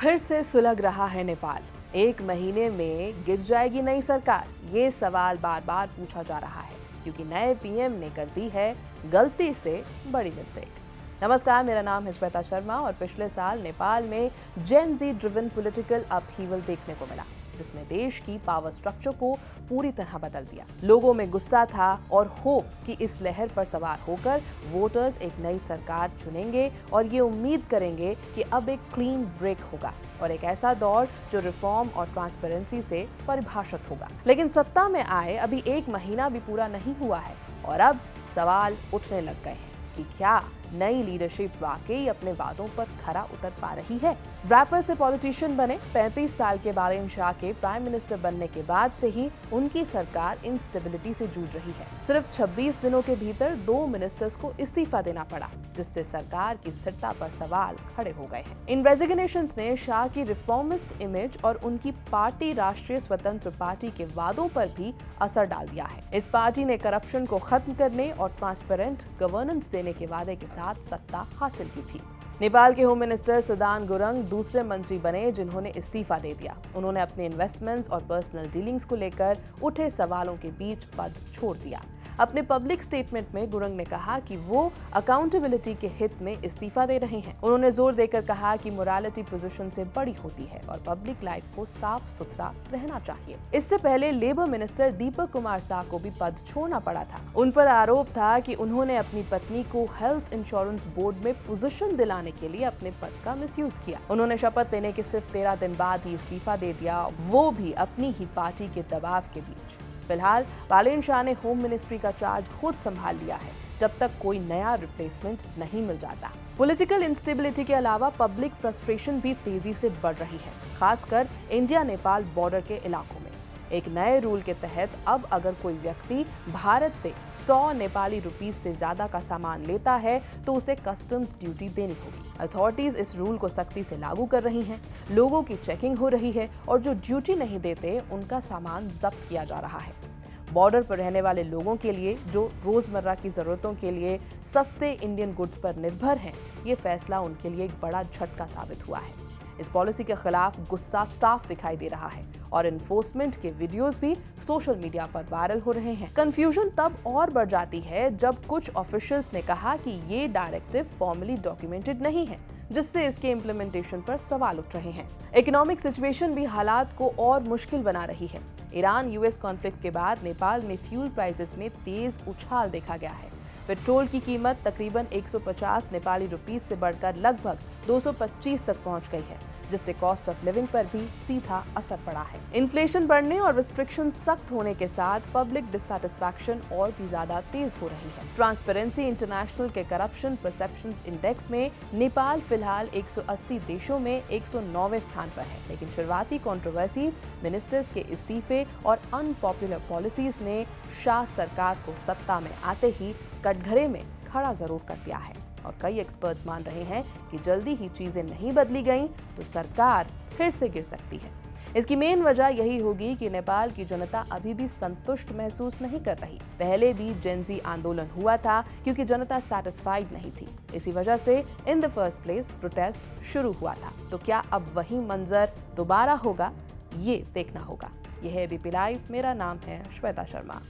फिर से सुलग रहा है नेपाल। 1 महीने में गिर जाएगी नई सरकार, ये सवाल बार बार पूछा जा रहा है क्योंकि नए पीएम ने कर दी है गलती से बड़ी मिस्टेक। नमस्कार, मेरा नाम है श्वेता शर्मा और पिछले साल नेपाल में जेन जी ड्रिवन पॉलिटिकल अपहीवल देखने को मिला जिसने देश की पावर स्ट्रक्चर को पूरी तरह बदल दिया। लोगों में गुस्सा था और होप कि इस लहर पर सवार होकर वोटर्स एक नई सरकार चुनेंगे और ये उम्मीद करेंगे कि अब एक क्लीन ब्रेक होगा और एक ऐसा दौर जो रिफॉर्म और ट्रांसपेरेंसी से परिभाषित होगा। लेकिन सत्ता में आए अभी 1 महीना भी पूरा नहीं हुआ है और अब सवाल उठने लग गए हैं कि क्या नई लीडरशिप वाकई अपने वादों पर खरा उतर पा रही है। रैपर से पॉलिटिशियन बने 35 साल के बालेन शाह के प्राइम मिनिस्टर बनने के बाद से ही उनकी सरकार इंस्टेबिलिटी से जूझ रही है। सिर्फ 26 दिनों के भीतर 2 मिनिस्टर्स को इस्तीफा देना पड़ा जिससे सरकार की स्थिरता पर सवाल खड़े हो गए हैं। इन रेजिग्नेशंस ने शाह की रिफॉर्मिस्ट इमेज और उनकी पार्टी राष्ट्रीय स्वतंत्र पार्टी के वादों पर भी असर डाल दिया है। इस पार्टी ने करप्शन को खत्म करने और ट्रांसपेरेंट गवर्नेंस देने के वादे के साथ सत्ता हासिल की थी। नेपाल के होम मिनिस्टर सुदान गुरंग दूसरे मंत्री बने जिन्होंने इस्तीफा दे दिया। उन्होंने अपने इन्वेस्टमेंट्स और पर्सनल डीलिंग्स को लेकर उठे सवालों के बीच पद छोड़ दिया। अपने पब्लिक स्टेटमेंट में गुरंग ने कहा कि वो अकाउंटेबिलिटी के हित में इस्तीफा दे रहे हैं। उन्होंने जोर देकर कहा कि मोरालिटी पोजीशन से बड़ी होती है और पब्लिक लाइफ को साफ सुथरा रहना चाहिए। इससे पहले लेबर मिनिस्टर दीपक कुमार साह को भी पद छोड़ना पड़ा था। उन पर आरोप था कि उन्होंने अपनी पत्नी को हेल्थ इंश्योरेंस बोर्ड में पोजीशन दिलाने के लिए अपने पद का मिसयूज किया। उन्होंने शपथ लेने के सिर्फ 13 दिन बाद ही इस्तीफा दे दिया, वो भी अपनी ही पार्टी के दबाव के बीच। फिलहाल बालेन शाह ने होम मिनिस्ट्री का चार्ज खुद संभाल लिया है जब तक कोई नया रिप्लेसमेंट नहीं मिल जाता। पॉलिटिकल इंस्टेबिलिटी के अलावा पब्लिक फ्रस्ट्रेशन भी तेजी से बढ़ रही है, खासकर इंडिया नेपाल बॉर्डर के इलाकों में। एक नए रूल के तहत अब अगर कोई व्यक्ति भारत से 100 नेपाली रुपीस से ज्यादा का सामान लेता है तो उसे कस्टम्स ड्यूटी देनी होगी। अथॉरिटीज इस रूल को सख्ती से लागू कर रही हैं, लोगों की चेकिंग हो रही है और जो ड्यूटी नहीं देते उनका सामान जब्त किया जा रहा है। बॉर्डर पर रहने वाले लोगों के लिए जो रोजमर्रा की जरूरतों के लिए सस्ते इंडियन गुड्स पर निर्भर हैं, ये फैसला उनके लिए एक बड़ा झटका साबित हुआ है। इस पॉलिसी के खिलाफ गुस्सा साफ दिखाई दे रहा है और एनफोर्समेंट के वीडियोस भी सोशल मीडिया पर वायरल हो रहे हैं। कंफ्यूजन तब और बढ़ जाती है जब कुछ ऑफिशियल्स ने कहा कि ये डायरेक्टिव फॉर्मली डॉक्यूमेंटेड नहीं है, जिससे इसके इम्प्लीमेंटेशन पर सवाल उठ रहे हैं। इकोनॉमिक सिचुएशन भी हालात को और मुश्किल बना रही है। ईरान यूएस कॉन्फ्लिक्ट के बाद नेपाल में फ्यूल प्राइसेस में तेज उछाल देखा गया है। पेट्रोल की कीमत तकरीबन 150 नेपाली रुपीस से बढ़कर लगभग 225 तक पहुंच गई है, जिससे कॉस्ट ऑफ लिविंग पर भी सीधा असर पड़ा है। इन्फ्लेशन बढ़ने और रिस्ट्रिक्शन सख्त होने के साथ पब्लिक डिससैटिस्फैक्शन और भी ज्यादा तेज हो रही है। ट्रांसपेरेंसी इंटरनेशनल के करप्शन परसेप्शन इंडेक्स में नेपाल फिलहाल 180 देशों में 109वें स्थान पर है, लेकिन शुरुआती कंट्रोवर्सीज, मिनिस्टर्स के इस्तीफे और अनपॉपुलर पॉलिसीज ने शाह सरकार को सत्ता में आते ही कटघरे में खड़ा जरूर कर दिया है और कई एक्सपर्ट्स मान रहे हैं कि जल्दी ही चीजें नहीं बदली गईं तो सरकार फिर से गिर सकती है। इसकी मेन वजह यही होगी कि नेपाल की जनता अभी भी संतुष्ट महसूस नहीं कर रही। पहले भी जेन जी आंदोलन हुआ था क्योंकि जनता सेटिस्फाइड नहीं थी। इसी वजह से in the first place protest शुरू हुआ था। तो क्या अब वही मंजर दोबारा होगा, ये देखना होगा। यह है एबीपी लाइव, मेरा नाम है श्वेता शर्मा।